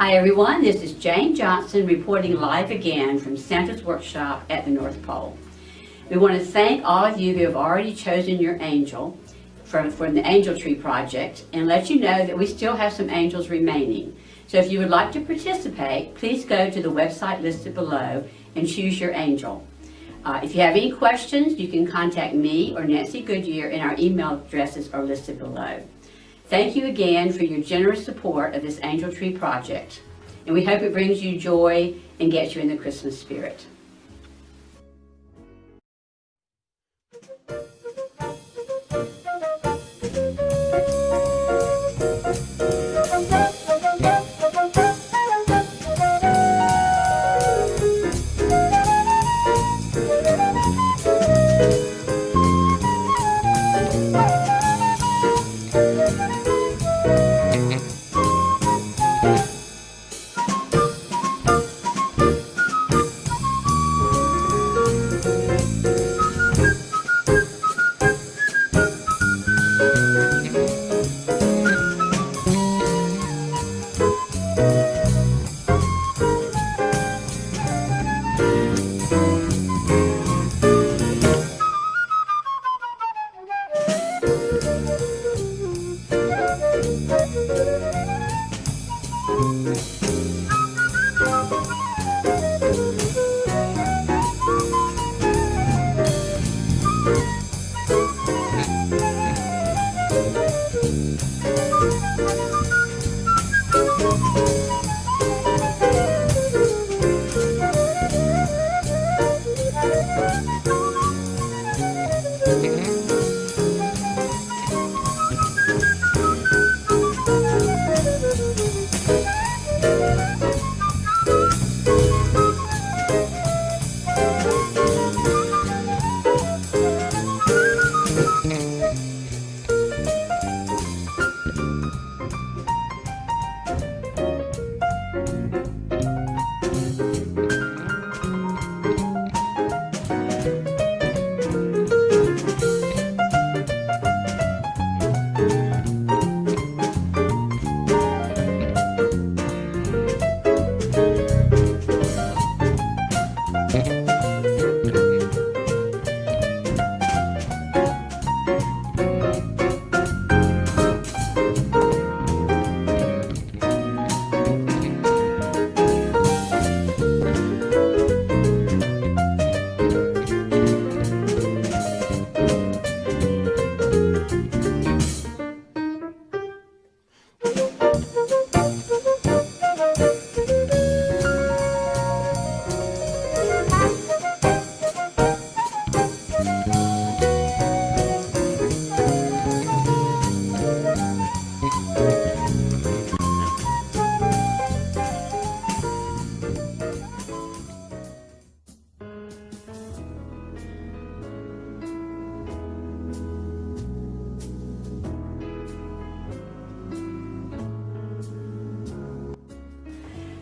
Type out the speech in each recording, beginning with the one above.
Hi everyone, this is Jane Johnson reporting live again from Santa's Workshop at the North Pole. We want to thank all of you who have already chosen your angel from the Angel Tree Project and let you know that we still have some angels remaining. So if you would like to participate, please go to the website listed below and choose your angel. If you have any questions, you can contact me or Nancy Goodyear, and our email addresses are listed below. Thank you again for your generous support of this Angel Tree Project, and we hope it brings you joy and gets you in the Christmas spirit.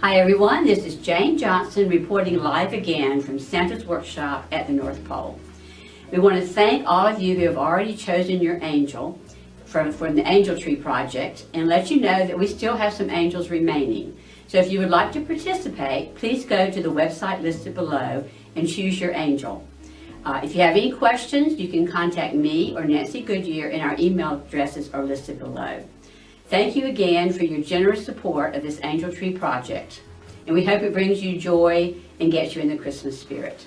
Hi everyone, this is Jane Johnson reporting live again from Santa's workshop at the North Pole. We want to thank all of you who have already chosen your angel from the Angel Tree Project and let you know that we still have some angels remaining. So if you would like to participate, please go to the website listed below and choose your angel. If you have any questions, you can contact me or Nancy Goodyear, and our email addresses are listed below. Thank you again for your generous support of this Angel Tree Project, and we hope it brings you joy and gets you in the Christmas spirit.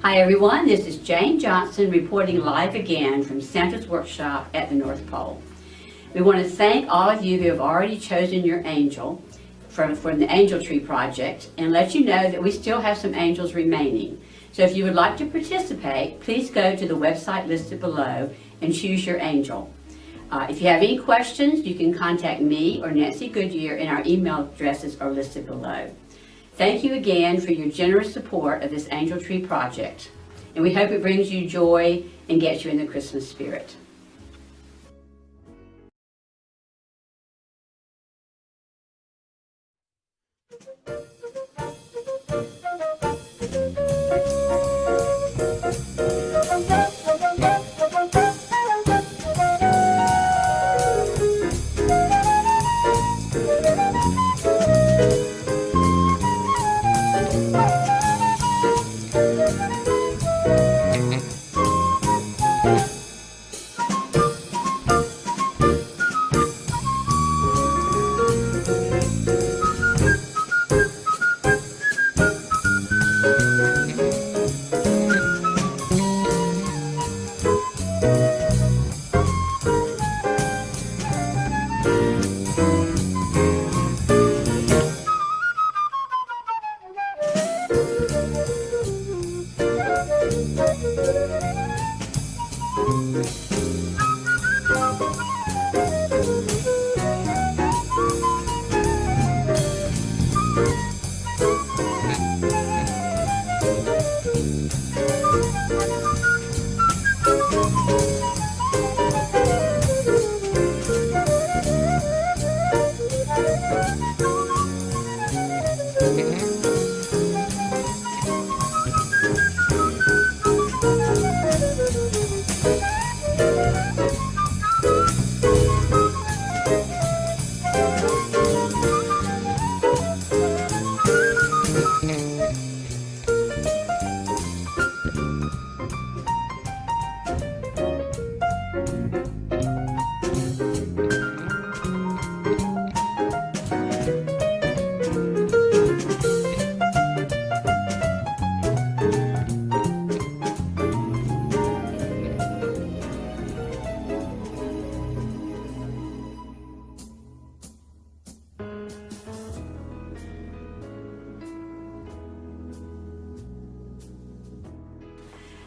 Hi everyone, this is Jane Johnson reporting live again from Santa's workshop at the North Pole. We want to thank all of you who have already chosen your angel from the Angel Tree Project and let you know that we still have some angels remaining. So if you would like to participate, please go to the website listed below and choose your angel. If you have any questions, you can contact me or Nancy Goodyear, and our email addresses are listed below. Thank you again for your generous support of this Angel Tree Project, and we hope it brings you joy and gets you in the Christmas spirit.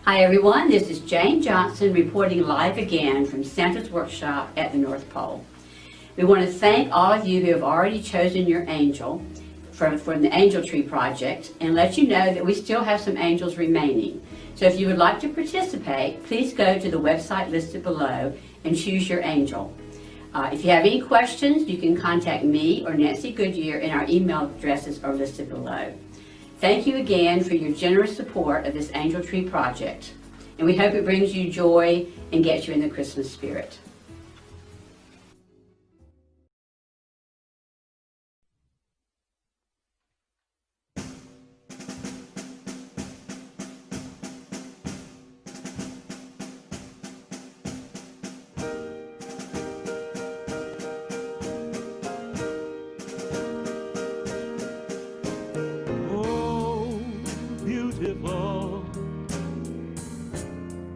Hi everyone, this is Jane Johnson reporting live again from Santa's workshop at the North Pole. We want to thank all of you who have already chosen your angel from the Angel Tree Project and let you know that we still have some angels remaining. So if you would like to participate, please go to the website listed below and choose your angel. If you have any questions, you can contact me or Nancy Goodyear, and our email addresses are listed below. Thank you again for your generous support of this Angel Tree Project, and we hope it brings you joy and gets you in the Christmas spirit.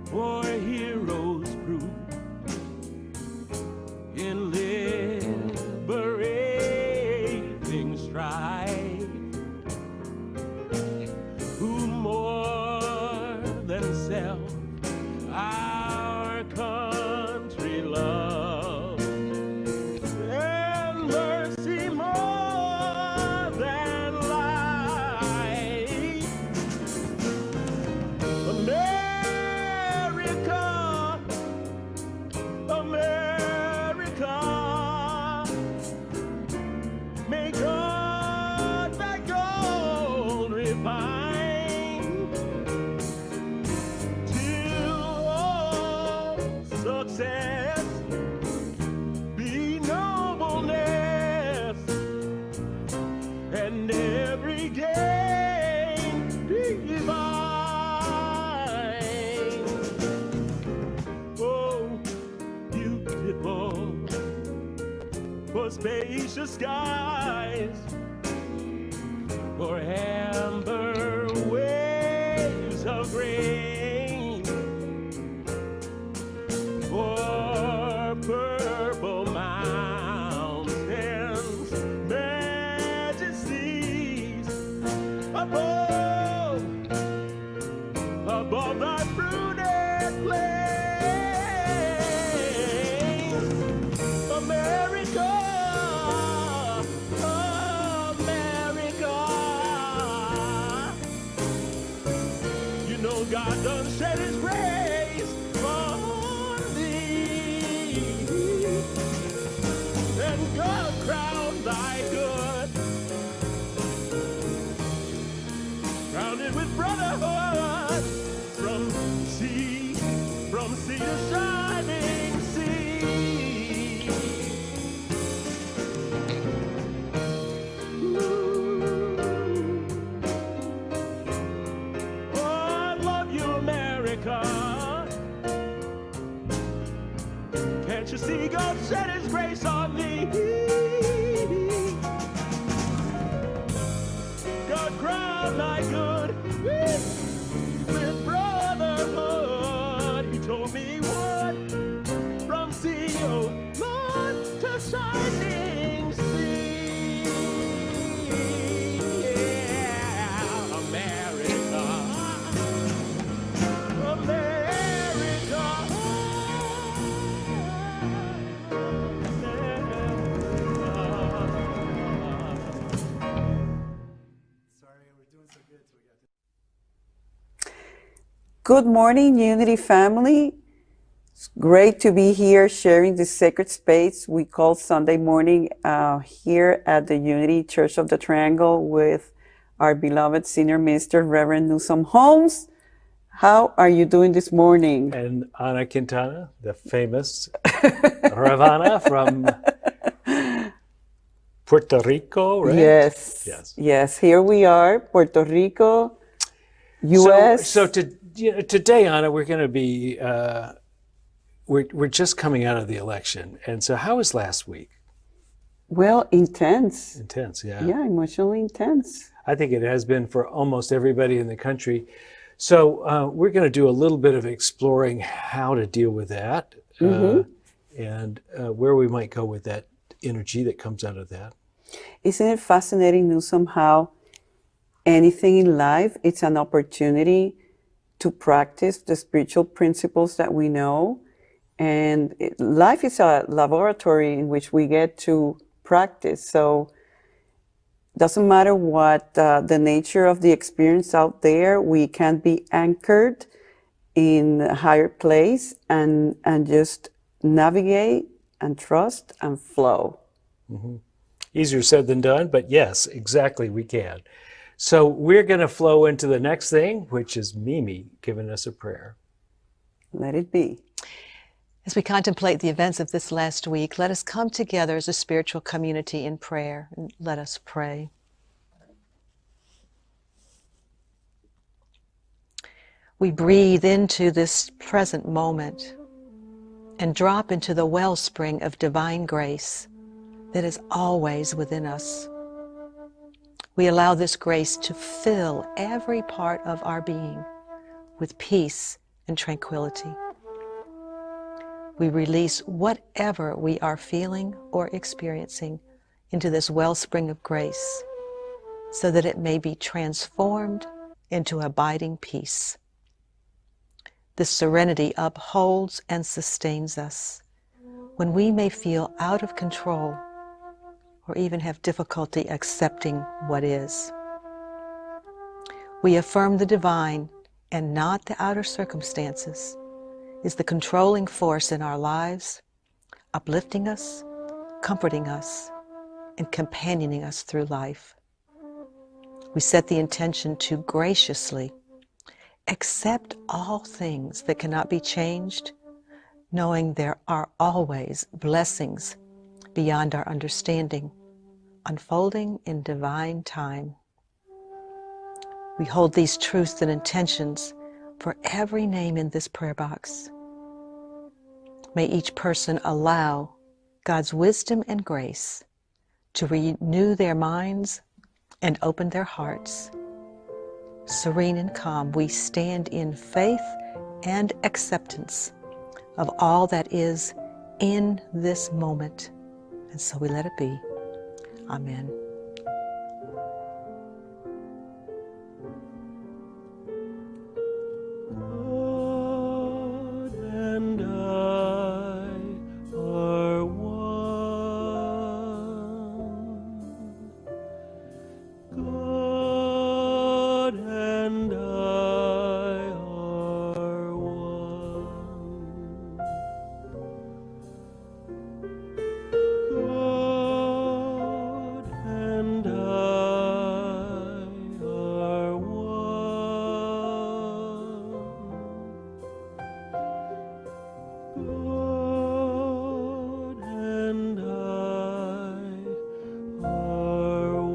For heroes prove in liberating strife, who more than self our country loves, and mercy more than life. America, may God thy gold refine till all success be nobleness, and every gain divine. Oh, beautiful for spacious skies, for amber waves of grain, for purple mountains, majesties above thy fruited plains. America, America, you know God done shed his grace on thee, and God crowned thy good, crowned it with brotherhood, from sea to shining sea. Oh, I love you, America. Can't you see God shed his grace on thee? God crowned thy good with brotherhood. He told me what? From sea, oh Lord, to shining sea. Yeah, America, Good morning, Unity family. It's great to be here sharing this sacred space we call Sunday morning here at the Unity Church of the Triangle with our beloved senior minister, Rev Neusom Holmes. How are you doing this morning? And Ana Quintana, the famous Ravana from Puerto Rico, right? Yes. Yes. Here we are, Puerto Rico, U.S. So today, Ana, we're going to be, we're just coming out of the election. And so how was last week? Well, intense. Intense, yeah. Yeah, emotionally intense. I think it has been for almost everybody in the country. So we're going to do a little bit of exploring how to deal with that and where we might go with that energy that comes out of that. Isn't it fascinating, Neusom, how anything in life, it's an opportunity to practice the spiritual principles that we know. And life is a laboratory in which we get to practice. So doesn't matter what the nature of the experience out there, we can be anchored in a higher place and just navigate and trust and flow. Mm-hmm. Easier said than done, but yes, exactly, we can. So we're going to flow into the next thing, which is Mimi giving us a prayer. Let it be. As we contemplate the events of this last week, let us come together as a spiritual community in prayer, and let us pray. We breathe into this present moment and drop into the wellspring of divine grace that is always within us. We allow this grace to fill every part of our being with peace and tranquility. We release whatever we are feeling or experiencing into this wellspring of grace so that it may be transformed into abiding peace. This serenity upholds and sustains us when we may feel out of control or even have difficulty accepting what is. We affirm the divine and not the outer circumstances is the controlling force in our lives, uplifting us, comforting us, and companioning us through life. We set the intention to graciously accept all things that cannot be changed, knowing there are always blessings beyond our understanding, unfolding in divine time. We hold these truths and intentions for every name in this prayer box. May each person allow God's wisdom and grace to renew their minds and open their hearts. Serene and calm, we stand in faith and acceptance of all that is in this moment. And so we let it be. Amen. God and I are one. God and I are one. God and I are one. God and I are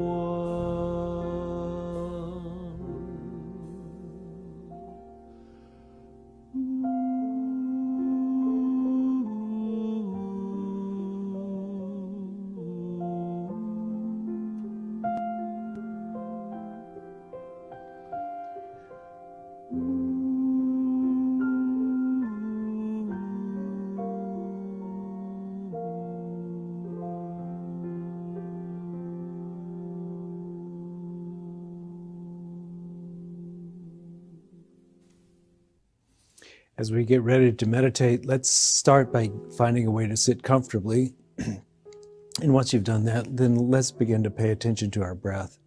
As we get ready to meditate, let's start by finding a way to sit comfortably. And once you've done that, then let's begin to pay attention to our breath.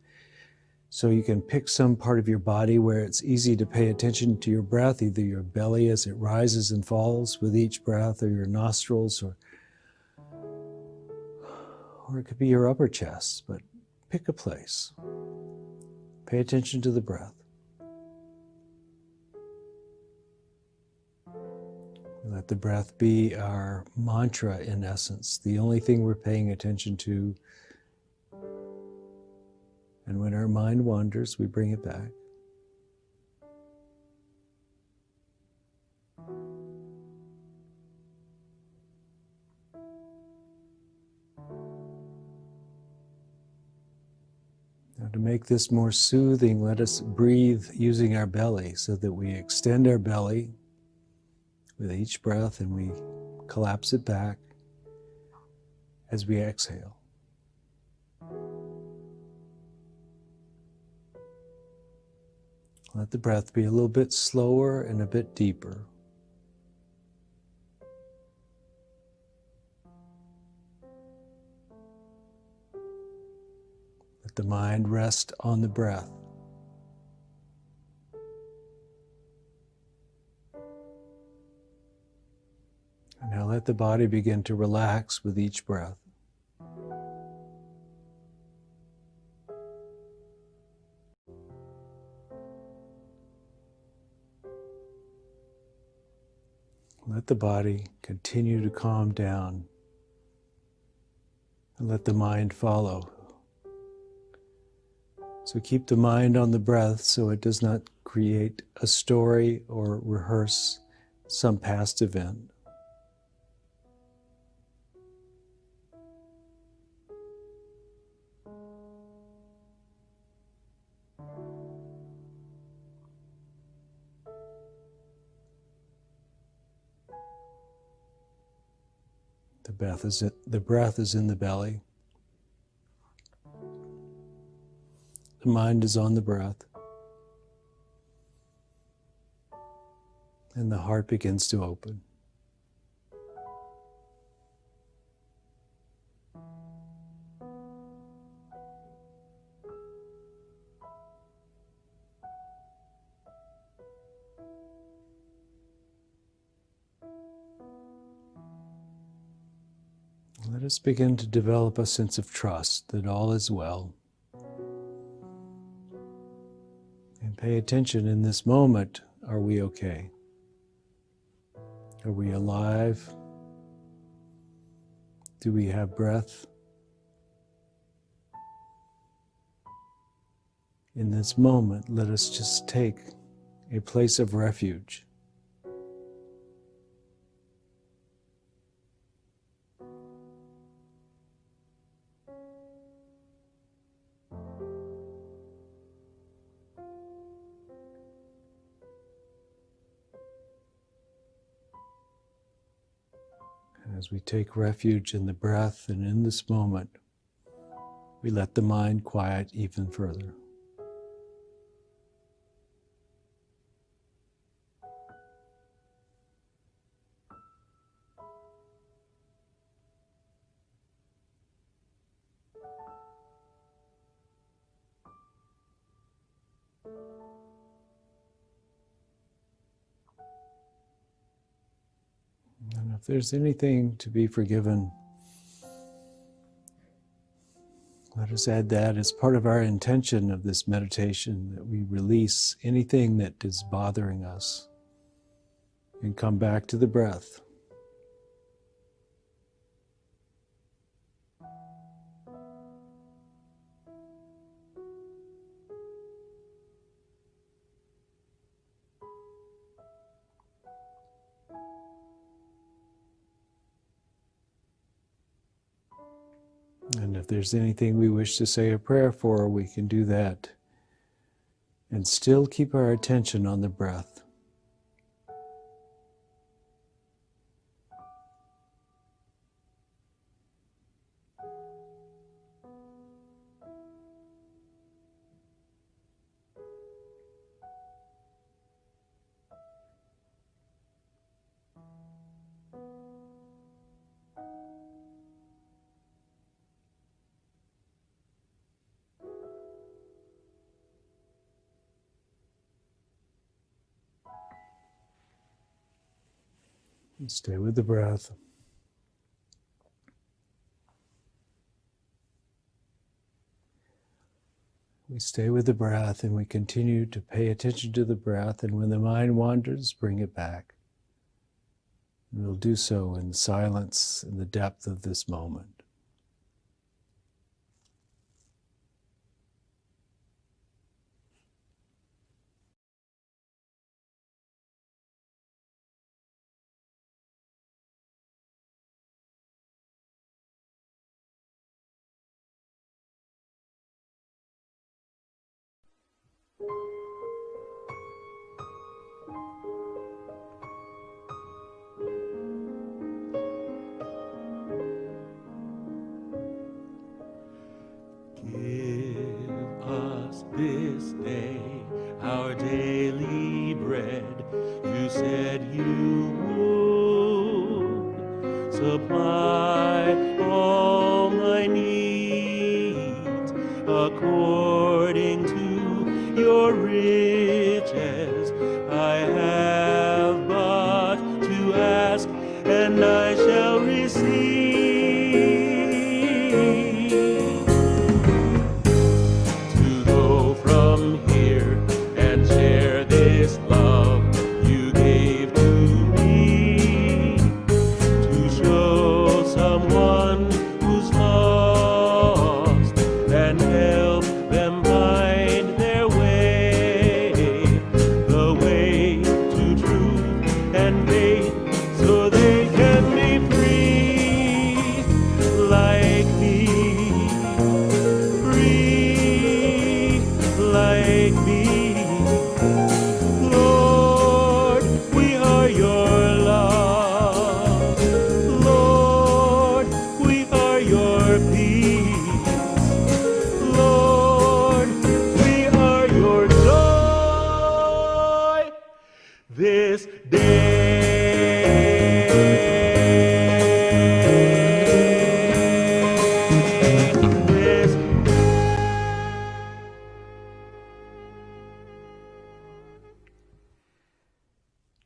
So you can pick some part of your body where it's easy to pay attention to your breath, either your belly as it rises and falls with each breath, or your nostrils, or it could be your upper chest, but pick a place. Pay attention to the breath. Let the breath be our mantra in essence, the only thing we're paying attention to. And when our mind wanders, we bring it back. Now, to make this more soothing, let us breathe using our belly so that we extend our belly with each breath and we collapse it back as we exhale. Let the breath be a little bit slower and a bit deeper. Let the mind rest on the breath. And now let the body begin to relax with each breath. Let the body continue to calm down and let the mind follow. So keep the mind on the breath so it does not create a story or rehearse some past event. The breath is in the belly. The mind is on the breath. And the heart begins to open. Let us begin to develop a sense of trust that all is well. And pay attention in this moment. Are we okay? Are we alive? Do we have breath? In this moment, let us just take a place of refuge. As we take refuge in the breath and in this moment, we let the mind quiet even further. And if there's anything to be forgiven, let us add that as part of our intention of this meditation, that we release anything that is bothering us and come back to the breath. And if there's anything we wish to say a prayer for, we can do that and still keep our attention on the breath. Stay with the breath. We stay with the breath and we continue to pay attention to the breath, and when the mind wanders, bring it back. And we'll do so in silence, in the depth of this moment. Give us this day our daily bread. You said you would supply all my needs according to your riches. I have but to ask, and I shall receive.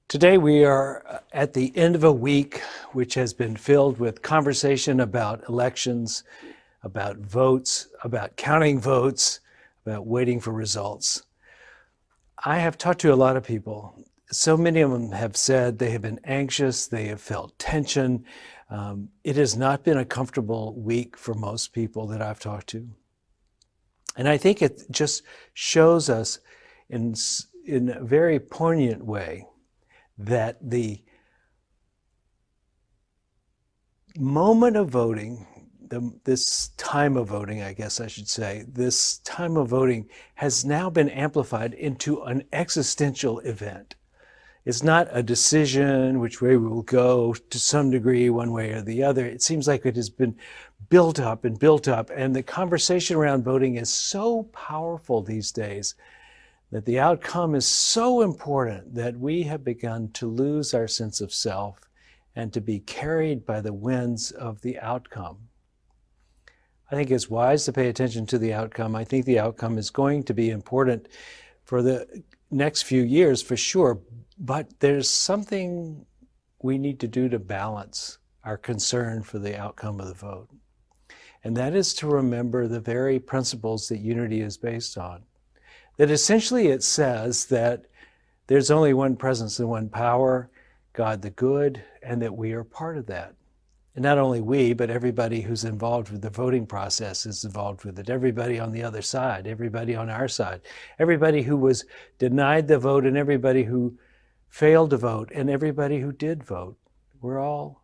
Today we are at the end of a week which has been filled with conversation about elections, about votes, about counting votes, about waiting for results. I have talked to a lot of people. So many of them have said they have been anxious, they have felt tension. It has not been a comfortable week for most people that I've talked to. And I think it just shows us in a very poignant way that the moment of voting, this time of voting, I guess I should say, this time of voting has now been amplified into an existential event. It's not a decision which way we will go to some degree, one way or the other. It seems like it has been built up, and the conversation around voting is so powerful these days that the outcome is so important that we have begun to lose our sense of self and to be carried by the winds of the outcome. I think it's wise to pay attention to the outcome. I think the outcome is going to be important for the next few years for sure, but there's something we need to do to balance our concern for the outcome of the vote. And that is to remember the very principles that unity is based on. That essentially it says that there's only one presence and one power, God the good, and that we are part of that. And not only we, but everybody who's involved with the voting process is involved with it. Everybody on the other side, everybody on our side, everybody who was denied the vote, and everybody who failed to vote, and everybody who did vote. We're all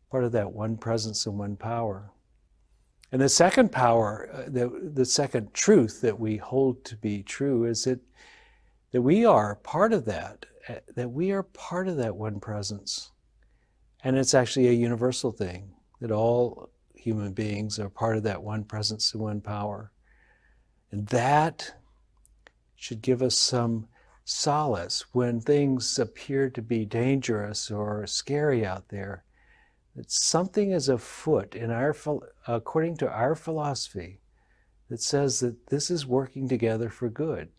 part of that one presence and one power. And the second power, the second truth that we hold to be true is that we are part of that we are part of that one presence. And it's actually a universal thing, that all human beings are part of that one presence and one power. And that should give us some solace when things appear to be dangerous or scary out there. That something is afoot according to our philosophy that says that this is working together for good.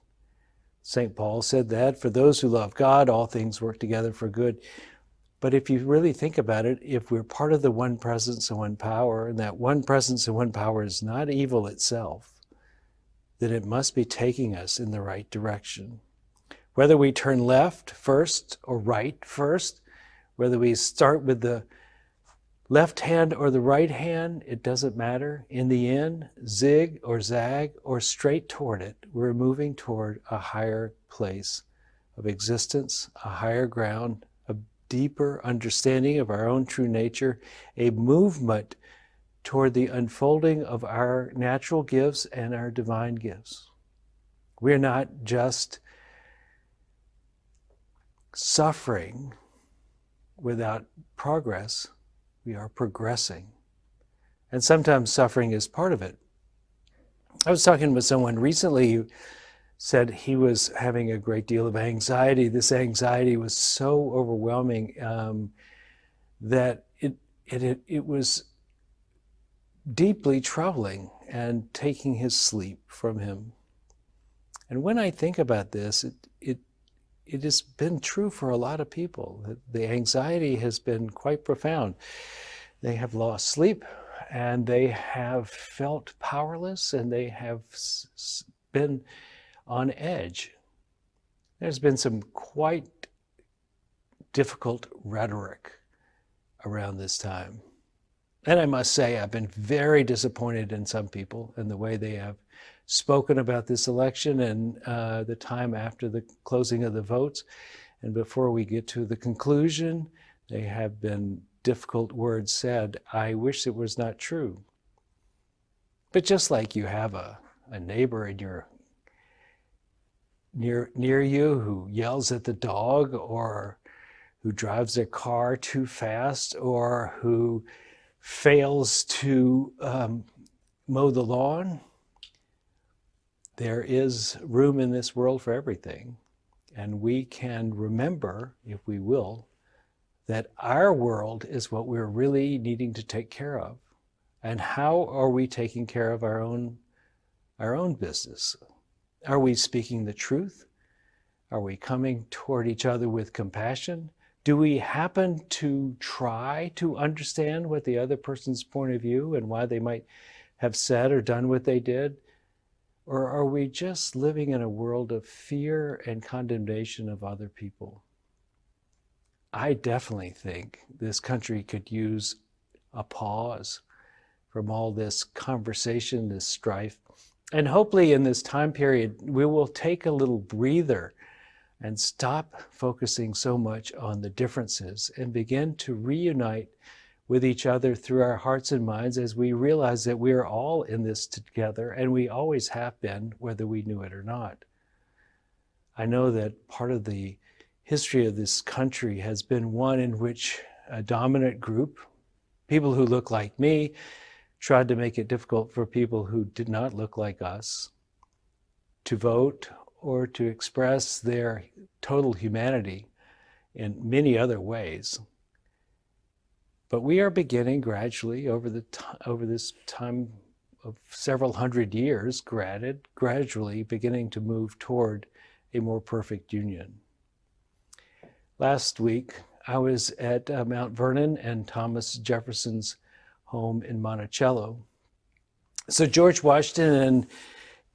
St. Paul said that for those who love God, all things work together for good. But if you really think about it, if we're part of the one presence and one power, and that one presence and one power is not evil itself, then it must be taking us in the right direction. Whether we turn left first or right first, whether we start with the left hand or the right hand, it doesn't matter. In the end, zig or zag or straight toward it, we're moving toward a higher place of existence, a higher ground, a deeper understanding of our own true nature, a movement toward the unfolding of our natural gifts and our divine gifts. We're not just suffering without progress, we are progressing. And sometimes suffering is part of it. I was talking with someone recently who said he was having a great deal of anxiety. This anxiety was so overwhelming that it was deeply troubling and taking his sleep from him. And when I think about this, it has been true for a lot of people. The anxiety has been quite profound. They have lost sleep, and they have felt powerless, and they have been on edge. There's been some quite difficult rhetoric around this time. And I must say, I've been very disappointed in some people in the way they have spoken about this election and the time after the closing of the votes. And before we get to the conclusion, they have been difficult words said. I wish it was not true. But just like you have a neighbor in your near you who yells at the dog, or who drives their car too fast, or who fails to mow the lawn, there is room in this world for everything. And we can remember, if we will, that our world is what we're really needing to take care of. And how are we taking care of our own business? Are we speaking the truth? Are we coming toward each other with compassion? Do we happen to try to understand what the other person's point of view and why they might have said or done what they did? Or are we just living in a world of fear and condemnation of other people? I definitely think this country could use a pause from all this conversation, this strife. And hopefully in this time period, we will take a little breather and stop focusing so much on the differences and begin to reunite with each other through our hearts and minds as we realize that we are all in this together, and we always have been, whether we knew it or not. I know that part of the history of this country has been one in which a dominant group, people who look like me, tried to make it difficult for people who did not look like us to vote or to express their total humanity in many other ways. But we are beginning gradually over this time of several hundred years, gradually beginning to move toward a more perfect union. Last week, I was at Mount Vernon and Thomas Jefferson's home in Monticello. So George Washington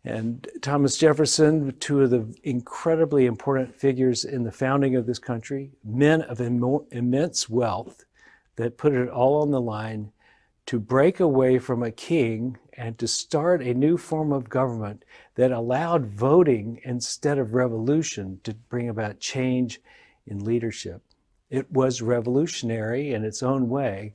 and Thomas Jefferson, two of the incredibly important figures in the founding of this country, men of immense wealth that put it all on the line to break away from a king and to start a new form of government that allowed voting instead of revolution to bring about change in leadership. It was revolutionary in its own way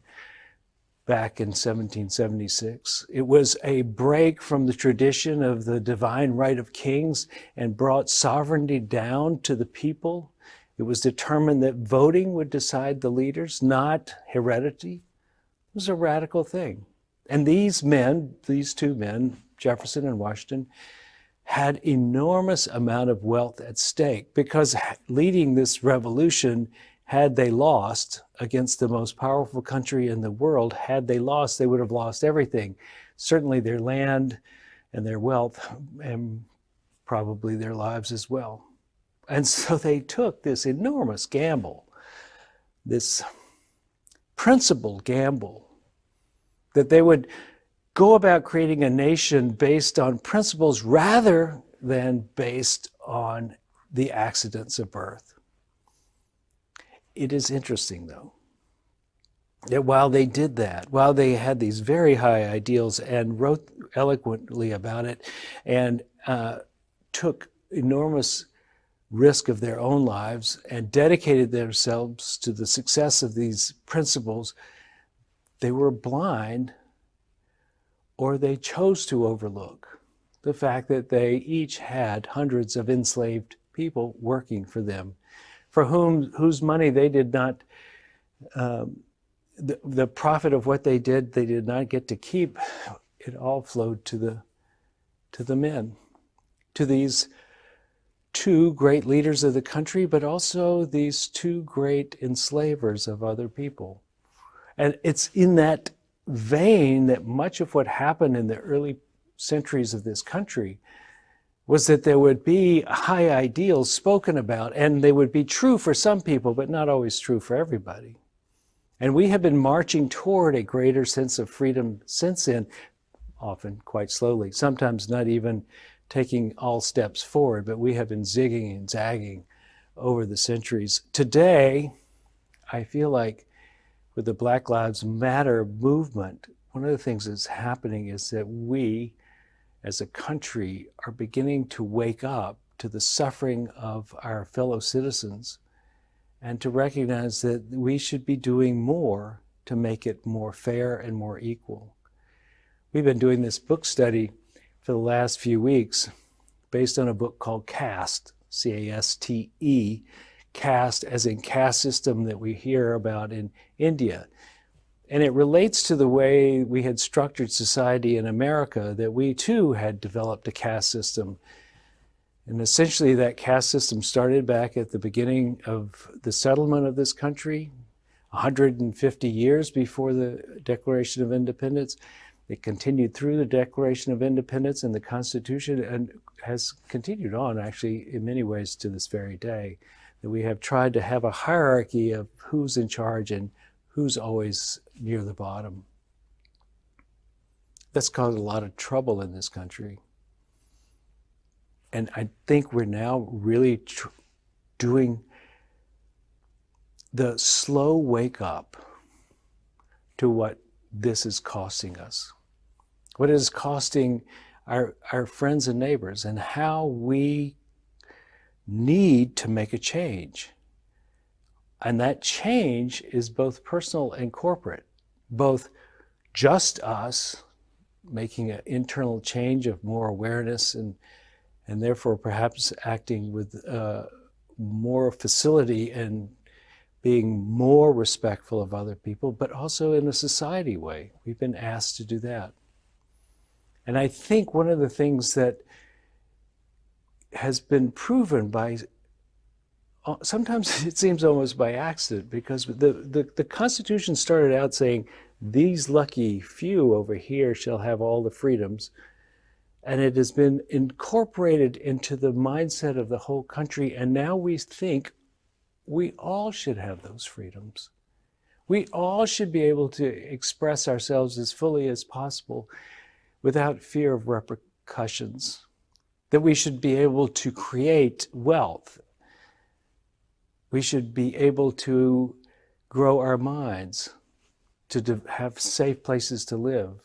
back in 1776. It was a break from the tradition of the divine right of kings and brought sovereignty down to the people. It was determined that voting would decide the leaders, not heredity. It was a radical thing. And these two men, Jefferson and Washington, had enormous amount of wealth at stake, because leading this revolution, had they lost against the most powerful country in the world, had they lost, they would have lost everything. Certainly their land and their wealth, and probably their lives as well. And so they took this enormous gamble this principled gamble, that they would go about creating a nation based on principles rather than based on the accidents of birth. It is interesting, though, that while they did that, while they had these very high ideals and wrote eloquently about it and took enormous risk of their own lives and dedicated themselves to the success of these principles, they were blind, or they chose to overlook the fact that they each had hundreds of enslaved people working for them, for whose money they did not, the profit of what they did not get to keep. It all flowed to the men, to these two great leaders of the country, but also these two great enslavers of other people. And it's in that vein that much of what happened in the early centuries of this country was that there would be high ideals spoken about, and they would be true for some people, but not always true for everybody. And we have been marching toward a greater sense of freedom since then, often quite slowly, sometimes not even taking all steps forward, but we have been zigging and zagging over the centuries. Today, I feel like with the Black Lives Matter movement, one of the things that's happening is that we, as a country, are beginning to wake up to the suffering of our fellow citizens and to recognize that we should be doing more to make it more fair and more equal. We've been doing this book study for the last few weeks based on a book called Caste, C-A-S-T-E, caste as in caste system that we hear about in India. And it relates to the way we had structured society in America, that we too had developed a caste system. And essentially that caste system started back at the beginning of the settlement of this country, 150 years before the Declaration of Independence. It continued through the Declaration of Independence and the Constitution, and has continued on actually in many ways to this very day. That we have tried to have a hierarchy of who's in charge and who's always near the bottom. That's caused a lot of trouble in this country. And I think we're now really doing the slow wake up to what this is costing us, what it is costing our friends and neighbors, and how we need to make a change. And that change is both personal and corporate, both just us making an internal change of more awareness and therefore perhaps acting with more facility and being more respectful of other people, but also in a society way. We've been asked to do that. And I think one of the things that has been proven by, sometimes it seems almost by accident, because the Constitution started out saying, these lucky few over here shall have all the freedoms. And it has been incorporated into the mindset of the whole country. And now we think we all should have those freedoms. We all should be able to express ourselves as fully as possible without fear of repercussions. That we should be able to create wealth. We should be able to grow our minds, to have safe places to live.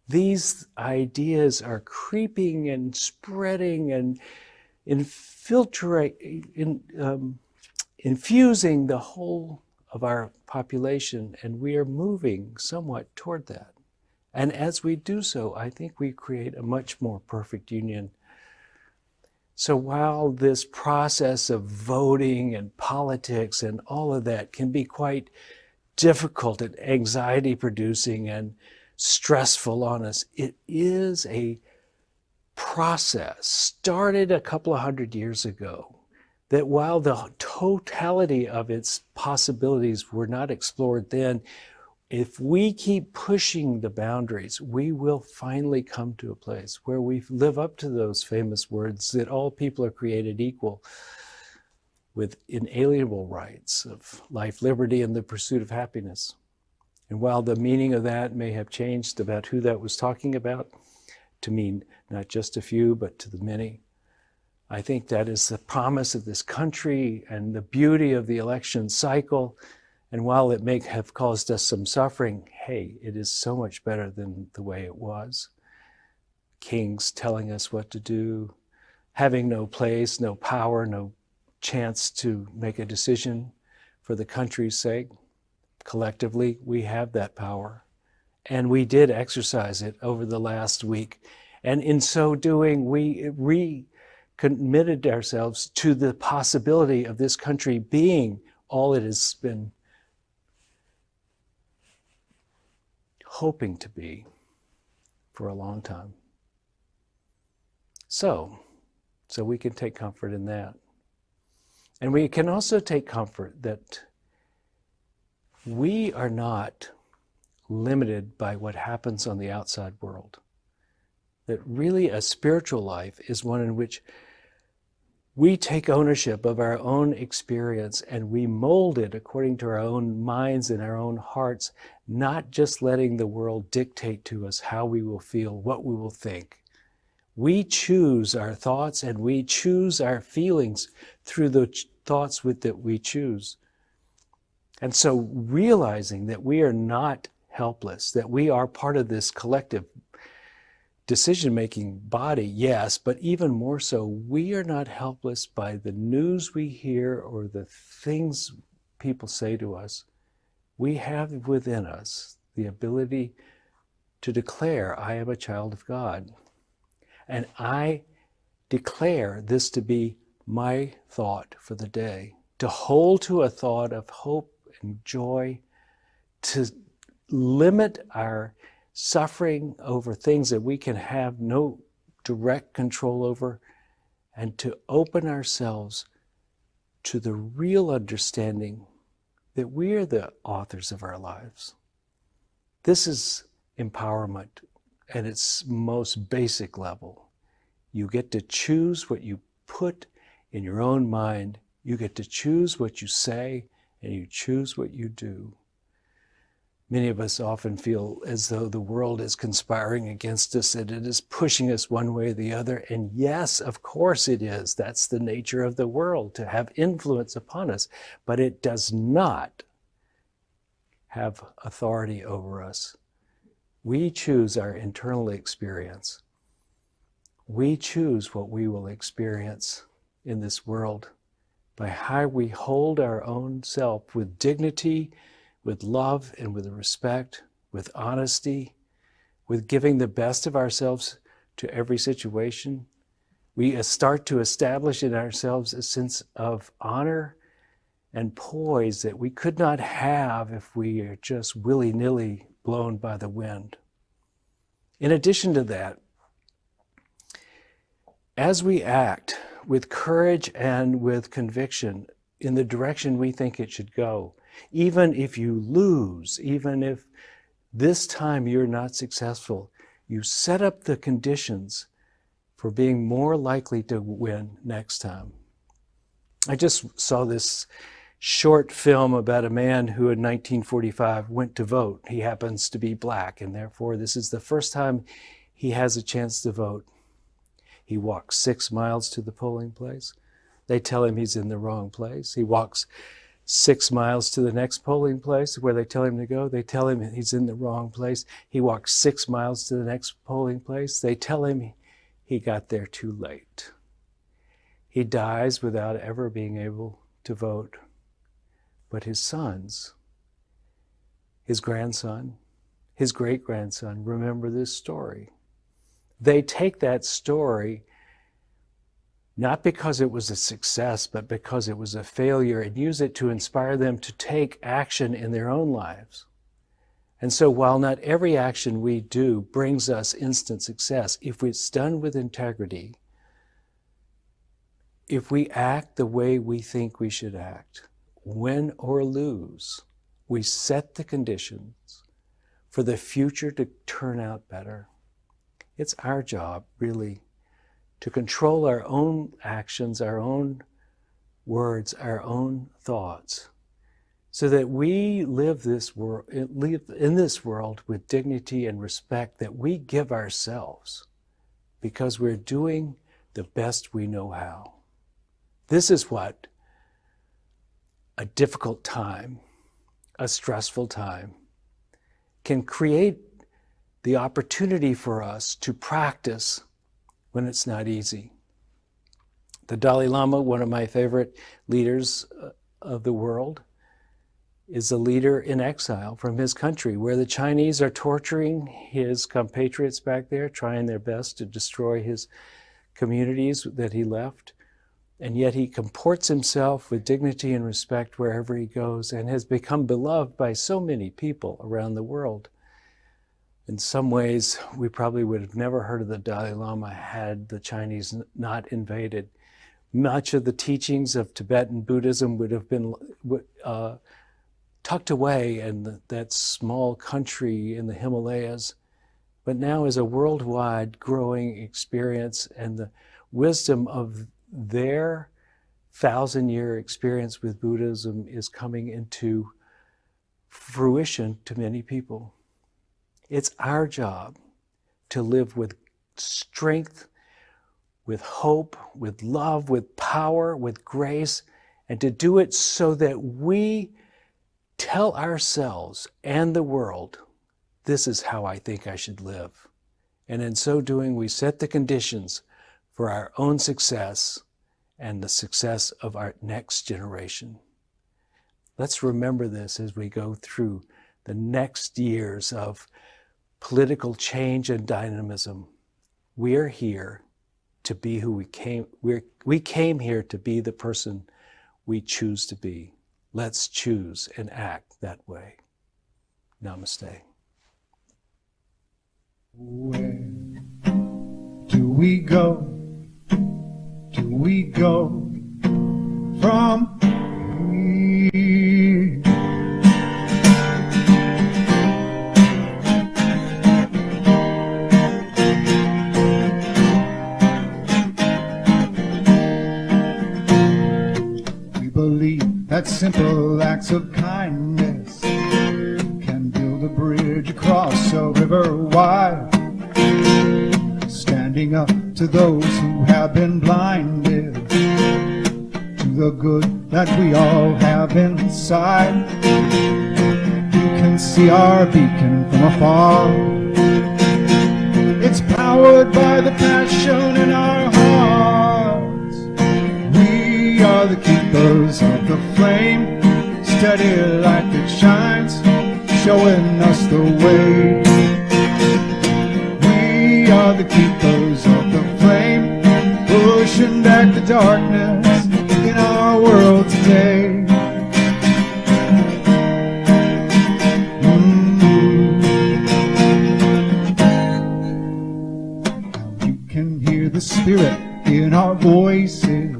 These ideas are creeping and spreading and infusing the whole of our population, and we are moving somewhat toward that. And as we do so, I think we create a much more perfect union. So while this process of voting and politics and all of that can be quite difficult and anxiety-producing and stressful on us, it is a process started a couple of hundred years ago that while the totality of its possibilities were not explored then, if we keep pushing the boundaries, we will finally come to a place where we live up to those famous words that all people are created equal. with inalienable rights of life, liberty, and the pursuit of happiness. And while the meaning of that may have changed about who that was talking about, to mean not just a few, but to the many, I think that is the promise of this country and the beauty of the election cycle. And while it may have caused us some suffering, hey, it is so much better than the way it was. Kings telling us what to do, having no place, no power, no chance to make a decision for the country's sake. Collectively, we have that power. And we did exercise it over the last week. And in so doing, we recommitted ourselves to the possibility of this country being all it has been hoping to be for a long time. So we can take comfort in that. And we can also take comfort that we are not limited by what happens on the outside world. That really a spiritual life is one in which we take ownership of our own experience and we mold it according to our own minds and our own hearts, not just letting the world dictate to us how we will feel, what we will think. We choose our thoughts and we choose our feelings through the thoughts that we choose. And so realizing that we are not helpless, that we are part of this collective decision-making body, yes, but even more so, we are not helpless by the news we hear or the things people say to us. We have within us the ability to declare, I am a child of God. And I declare this to be my thought for the day, to hold to a thought of hope and joy, to limit our suffering over things that we can have no direct control over, and to open ourselves to the real understanding that we are the authors of our lives. This is empowerment at its most basic level. You get to choose what you put in your own mind. You get to choose what you say, and you choose what you do. Many of us often feel as though the world is conspiring against us, and it is pushing us one way or the other. And yes, of course it is. That's the nature of the world, to have influence upon us. But it does not have authority over us. We choose our internal experience. We choose what we will experience in this world by how we hold our own self with dignity, with love, and with respect, with honesty, with giving the best of ourselves to every situation. We start to establish in ourselves a sense of honor and poise that we could not have if we are just willy-nilly blown by the wind. In addition to that, as we act with courage and with conviction in the direction we think it should go, even if you lose, even if this time you're not successful, you set up the conditions for being more likely to win next time. I just saw this short film about a man who in 1945 went to vote. He happens to be black, and therefore this is the first time he has a chance to vote. He walks 6 miles to the polling place. They tell him he's in the wrong place. He walks 6 miles to the next polling place where they tell him to go. They tell him he's in the wrong place. He walks 6 miles to the next polling place. They tell him he got there too late. He dies without ever being able to vote. But his sons, his grandson, his great-grandson, remember this story. They take that story not because it was a success, but because it was a failure, and use it to inspire them to take action in their own lives. And so while not every action we do brings us instant success, if it's done with integrity, if we act the way we think we should act, win or lose, we set the conditions for the future to turn out better. It's our job, really, to control our own actions, our own words, our own thoughts, so that we live in this world with dignity and respect that we give ourselves, because we're doing the best we know how. This is what a difficult time, a stressful time, can create the opportunity for us to practice when it's not easy. The Dalai Lama, one of my favorite leaders of the world, is a leader in exile from his country, where the Chinese are torturing his compatriots back there, trying their best to destroy his communities that he left. And yet he comports himself with dignity and respect wherever he goes, and has become beloved by so many people around the world. In some ways, we probably would have never heard of the Dalai Lama had the Chinese not invaded. Much of the teachings of Tibetan Buddhism would have been tucked away in that small country in the Himalayas, but now is a worldwide growing experience, and the wisdom of their 1,000-year experience with Buddhism is coming into fruition to many people. It's our job to live with strength, with hope, with love, with power, with grace, and to do it so that we tell ourselves and the world, this is how I think I should live. And in so doing, we set the conditions for our own success and the success of our next generation. Let's remember this as we go through the next years of political change and dynamism. We are here to be who we came. We came here to be the person we choose to be. Let's choose and act that way. Namaste. Where do we go? Do we go from here? We believe that simple acts of kindness can build a bridge across a river wide, standing up to those who have been blinded to the good that we all have inside. You can see our beacon from afar. It's powered by the passion in our hearts. We are the keepers of the flame, steady light that shines, showing us the way. We are the keepers of the flame, pushing back the darkness in our world today. Now you can hear the spirit in our voices,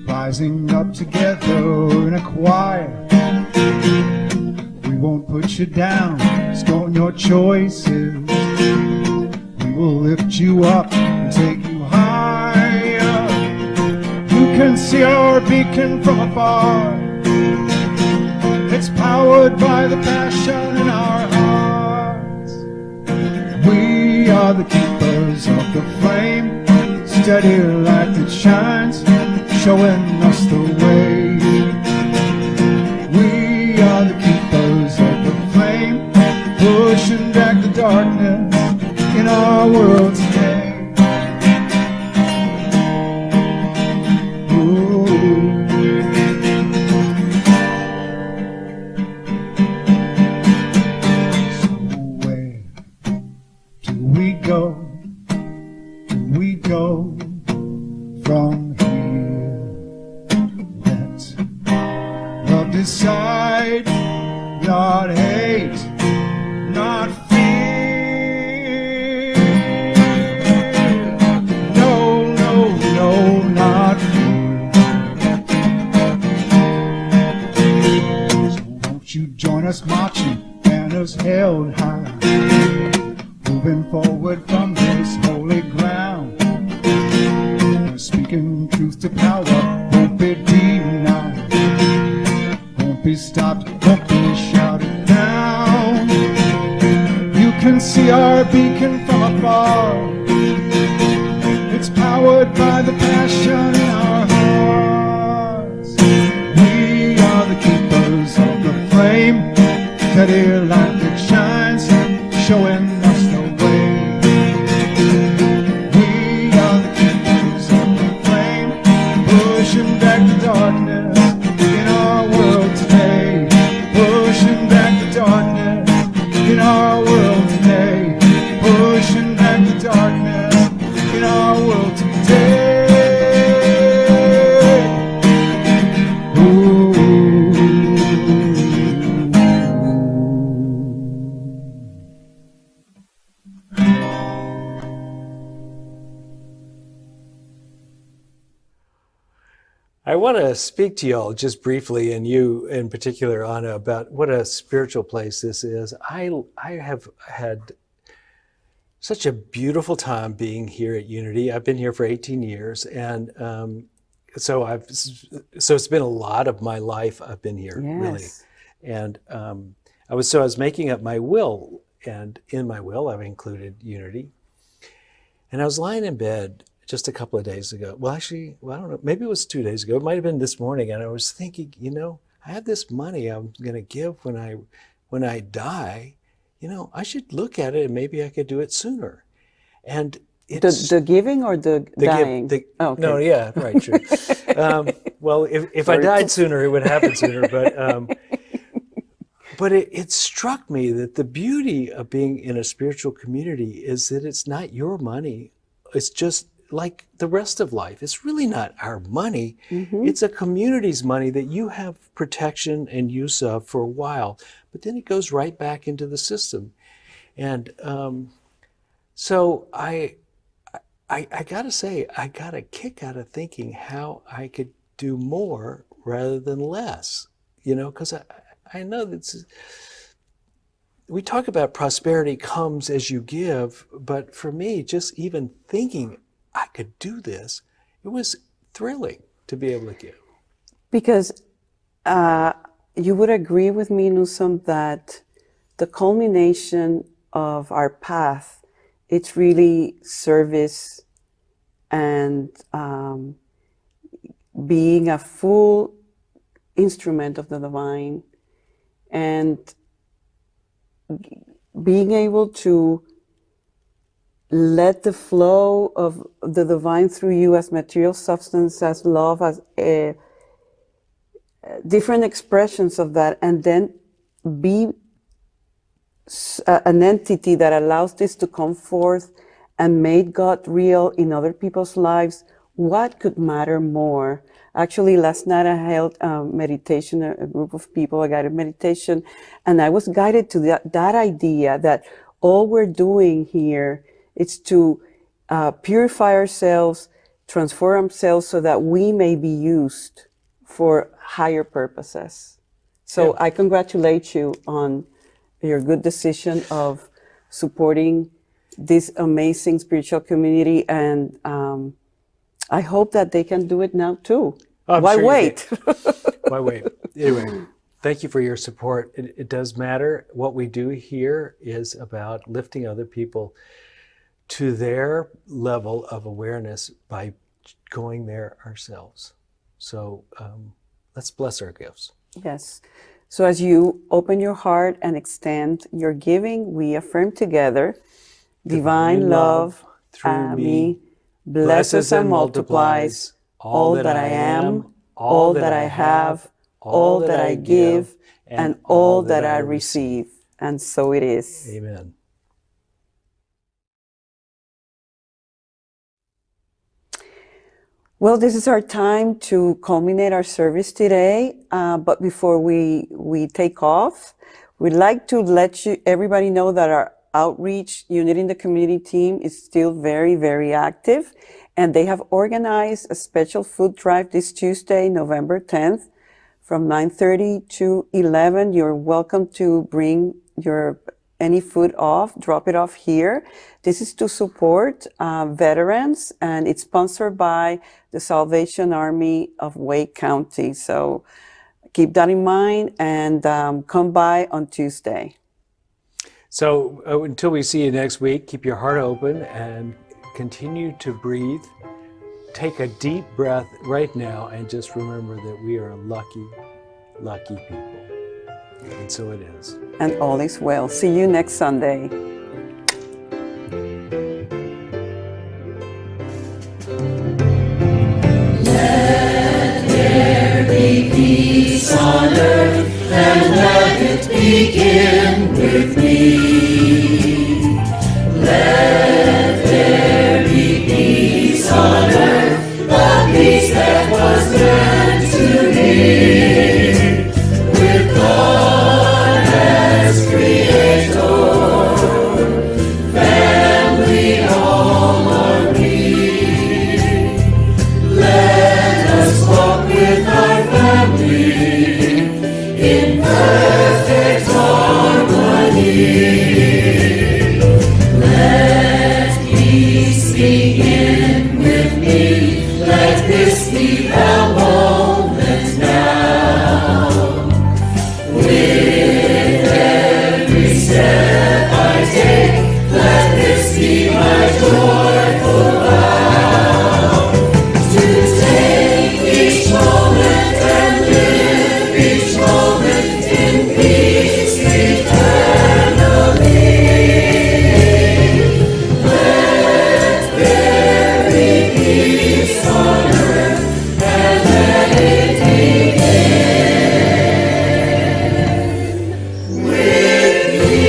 rising up together in a choir. We won't put you down, scorn your choices. We will lift you up and take you higher. You can see our beacon from afar. It's powered by the passion in our hearts. We are the keepers of the flame, steady light that shines, showing us the way. We are the keepers of the flame, pushing back the darkness in our world today. Ooh. So where do we go? Do we go from here? Let love decide, not hate, not fear. No, no, no, not fear. So won't you join us marching, banners held high, moving forward from this holy ground, speaking truth to power, hope won't be denied, won't be stopped, won't be shouted down. You can see our beacon from afar. It's powered by the passion in our hearts. We are the keepers of the flame, steady light that shines, showing us the way. We are the keepers of the flame, pushing back the darkness in our world today. Pushing back the darkness in our world today. Pushing back the darkness in our world today. Ooh. I want to speak to y'all just briefly, and you in particular, Anna, about what a spiritual place this is. I have had such a beautiful time being here at Unity. I've been here for 18 years, and so it's been a lot of my life I've been here, really. And I was making up my will, and in my will I've included Unity. And I was lying in bed just a couple of days ago. Well, actually, I don't know, maybe it was 2 days ago. It might have been this morning. And I was thinking, you know, I have this money I'm going to give when I die. You know, I should look at it and maybe I could do it sooner. And it's The giving or the dying? Oh, okay. No, yeah, right, sure. Well, if I died sooner, it would happen sooner. But it struck me that the beauty of being in a spiritual community is that it's not your money. It's just like the rest of life. It's really not our money. Mm-hmm. It's a community's money that you have protection and use of for a while, but then it goes right back into the system. And so I gotta say, I got a kick out of thinking how I could do more rather than less, you know, because I know that we talk about prosperity comes as you give, but for me, just even thinking I could do this, it was thrilling to be able to give. Because you would agree with me, Neusom, that the culmination of our path, it's really service and being a full instrument of the divine, and being able to let the flow of the divine through you as material substance, as love, as different expressions of that, and then be an entity that allows this to come forth and made God real in other people's lives. What could matter more? Actually, last night I held meditation, a group of people, a guided meditation, and I was guided to that idea that all we're doing here is to purify ourselves, transform ourselves so that we may be used for higher purposes. So yeah. I congratulate you on your good decision of supporting this amazing spiritual community, and I hope that they can do it now too. Why wait? Why wait? Anyway, thank you for your support. It does matter. What we do here is about lifting other people to their level of awareness by going there ourselves. So let's bless our gifts. Yes. So as you open your heart and extend your giving, we affirm together, divine love through me blesses and multiplies all that I am, all that I have, all that I give, and all that I receive. And so it is. Amen. Well, this is our time to culminate our service today. But before we take off, we'd like to let everybody know that our outreach unit in the community team is still very, very active. And they have organized a special food drive this Tuesday, November 10th, from 9:30 to 11. You're welcome to bring your any food off, drop it off here. This is to support veterans, and it's sponsored by the Salvation Army of Wake County. So keep that in mind, and come by on Tuesday. So until we see you next week, keep your heart open and continue to breathe. Take a deep breath right now and just remember that we are lucky, lucky people. And so it is. And all is well. See you next Sunday. Let there be peace on earth, and let it begin with me. Let there be peace on earth, the peace that was meant to be, with God as Creator, family all are we. Let us walk with our family in perfect harmony. Let peace begin with me. Let this be the moment now. With every step I take, let this be my joyful vow. To take each moment and live each moment in peace eternally. Let there be peace on earth, and let it begin with me.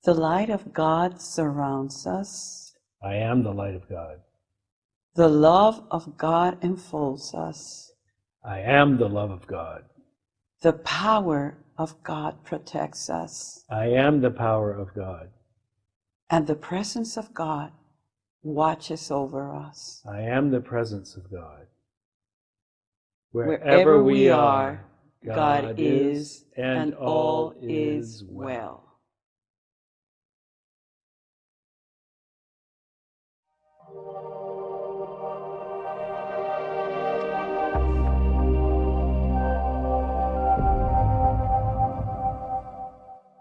The light of God surrounds us. I am the light of God. The love of God enfolds us. I am the love of God. The power of God protects us. I am the power of God. And the presence of God watches over us. I am the presence of God. Wherever we are, God is, and all is well.